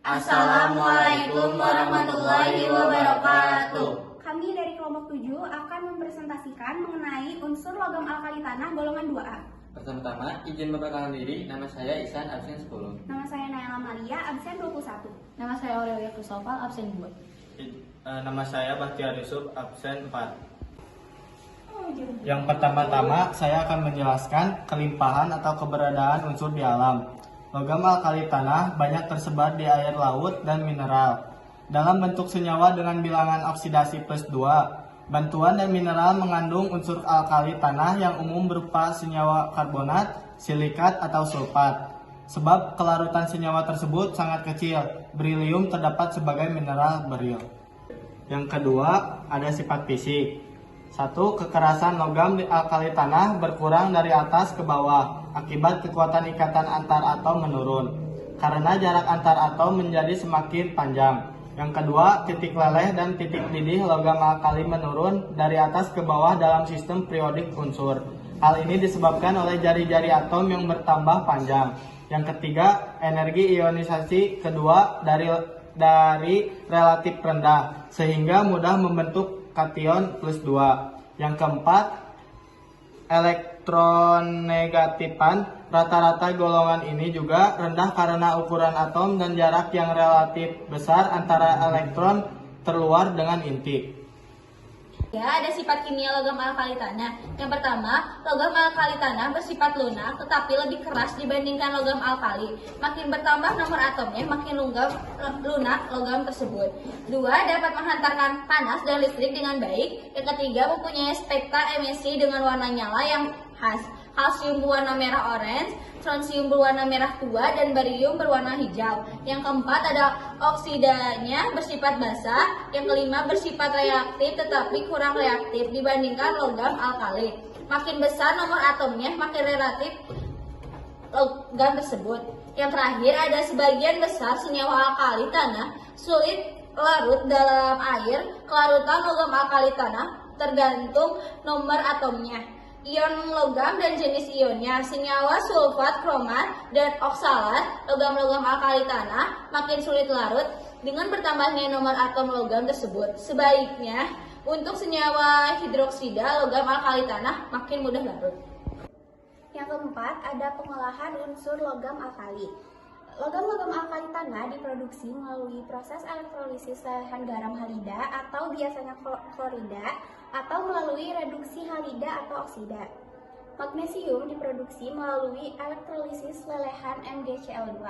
Assalamualaikum warahmatullahi wabarakatuh. Kami dari kelompok 7 akan mempresentasikan mengenai unsur logam alkali tanah golongan 2A. Pertama-tama, izin memperkenalkan diri. Nama saya Ihsan, absen 10. Nama saya Nayla Malia, absen 21. Nama saya Aurelia Kusopal, absen 2. Nama saya Bahtiar Yusuf, absen 4. Yang pertama-tama, saya akan menjelaskan kelimpahan atau keberadaan unsur di alam. Logam alkali tanah banyak tersebar di air laut dan mineral. Dalam bentuk senyawa dengan bilangan oksidasi +2, bantuan dan mineral mengandung unsur alkali tanah yang umum berupa senyawa karbonat, silikat, atau sulfat. Sebab kelarutan senyawa tersebut sangat kecil, berilium terdapat sebagai mineral beril. Yang kedua, ada sifat fisik. 1. Kekerasan logam di alkali tanah berkurang dari atas ke bawah akibat kekuatan ikatan antar atom menurun karena jarak antar atom menjadi semakin panjang. Yang kedua, titik leleh dan titik didih logam alkali menurun dari atas ke bawah dalam sistem periodik unsur. Hal ini disebabkan oleh jari-jari atom yang bertambah panjang. Yang ketiga, energi ionisasi kedua dari relatif rendah sehingga mudah membentuk kation +2. Yang keempat, elektronegatifan. Rata-rata golongan ini juga rendah karena ukuran atom dan jarak yang relatif besar antara elektron terluar dengan inti. Ya, ada sifat kimia logam alkali tanah. Yang pertama, logam alkali tanah bersifat lunak tetapi lebih keras dibandingkan logam alkali. Makin bertambah nomor atomnya, makin lunak logam tersebut. 2. Dapat menghantarkan panas dan listrik dengan baik. Yang ketiga, mempunyai spektra emisi dengan warna nyala yang khas. Kalsium berwarna merah orange, strontium berwarna merah tua, dan barium berwarna hijau. Yang keempat, ada oksidanya bersifat basah. Yang kelima, bersifat reaktif tetapi kurang reaktif dibandingkan logam alkali. Makin besar nomor atomnya, makin relatif logam tersebut. Yang terakhir, ada sebagian besar senyawa alkali tanah sulit larut dalam air. Kelarutan logam alkali tanah tergantung nomor atomnya, ion logam dan jenis ionnya. Senyawa sulfat, kromat, dan oksalat logam-logam alkali tanah makin sulit larut dengan bertambahnya nomor atom logam tersebut. Sebaliknya, untuk senyawa hidroksida logam alkali tanah makin mudah larut. Yang keempat, ada pengolahan unsur logam alkali. Logam-logam alkali tanah diproduksi melalui proses elektrolisis lelehan garam halida atau biasanya klorida, atau melalui reduksi halida atau oksida. Magnesium diproduksi melalui elektrolisis lelehan MgCl2.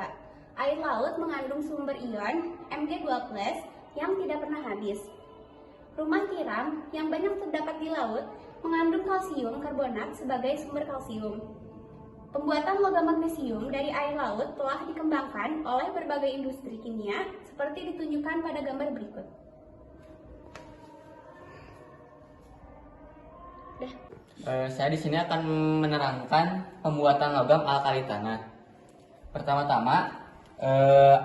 Air laut mengandung sumber ion Mg2+ yang tidak pernah habis. Rumah tiram yang banyak terdapat di laut mengandung kalsium karbonat sebagai sumber kalsium. Pembuatan logam magnesium dari air laut telah dikembangkan oleh berbagai industri kimia seperti ditunjukkan pada gambar berikut. Saya di sini akan menerangkan pembuatan logam alkali tanah. Pertama-tama,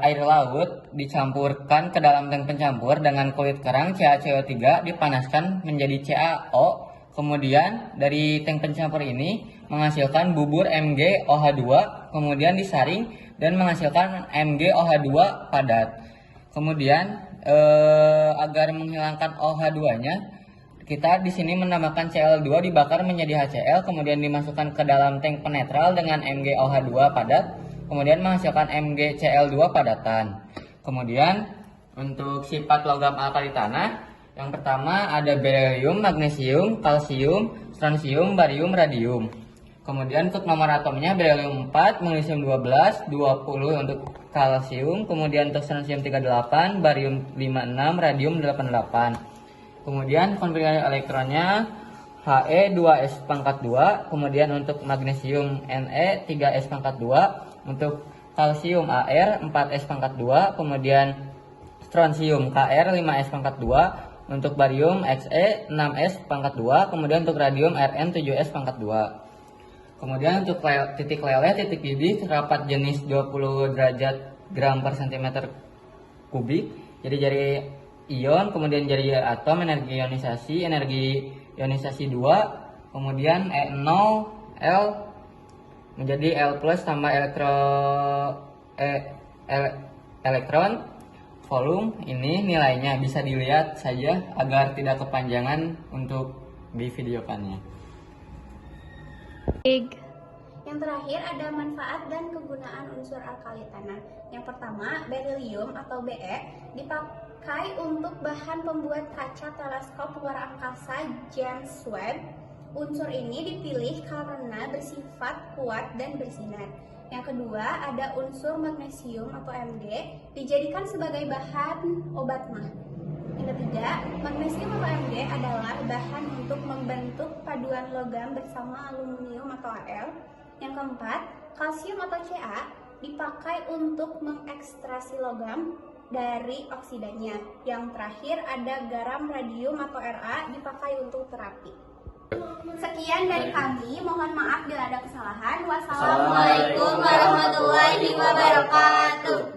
air laut dicampurkan ke dalam tank pencampur dengan kulit kerang CaCO3 dipanaskan menjadi CaO. Kemudian dari tank pencampur ini menghasilkan bubur MgOH2, kemudian disaring dan menghasilkan MgOH2 padat. Kemudian agar menghilangkan OH2-nya, kita di sini menambahkan Cl2 dibakar menjadi HCl, kemudian dimasukkan ke dalam tank penetral dengan MgOH2 padat, kemudian menghasilkan MgCl2 padatan. Kemudian untuk sifat logam alkali tanah, yang pertama ada berilium, magnesium, kalsium, strontium, barium, radium. Kemudian untuk nomor atomnya berilium 4, magnesium 12, 20 untuk kalsium, kemudian untuk strontium 38, barium 56, radium 88. Kemudian konfigurasi elektronnya He 2s2, kemudian untuk magnesium Ne 3s2, untuk kalsium Ar 4s2, kemudian strontium Kr 5s2, untuk barium Xe 6s2, kemudian untuk radium Rn 7s2. Kemudian untuk titik leleh, titik didih terdapat jenis 20 derajat gram per cm kubik. Jadi jari ion, kemudian jari atom, energi ionisasi 2, kemudian E0 L menjadi L plus tambah elektron, volume. Ini nilainya bisa dilihat saja agar tidak kepanjangan untuk divideokannya. Yang terakhir ada manfaat dan kegunaan unsur alkali tanah. Yang pertama, beryllium atau Be dipakai untuk bahan pembuat kaca teleskop luar angkasa James Webb. Unsur ini dipilih karena bersifat kuat dan bersinar. Yang kedua, ada unsur magnesium atau Mg dijadikan sebagai bahan obat mah. Yang ketiga, magnesium atau Mg adalah bahan untuk membentuk paduan logam bersama aluminium atau Al. Yang keempat, kalsium atau Ca dipakai untuk mengekstraksi logam dari oksidanya. Yang terakhir ada garam radium atau Ra dipakai untuk terapi. Sekian dari kami, mohon maaf bila ada kesalahan. Wassalamualaikum Assalamualaikum warahmatullahi wabarakatuh.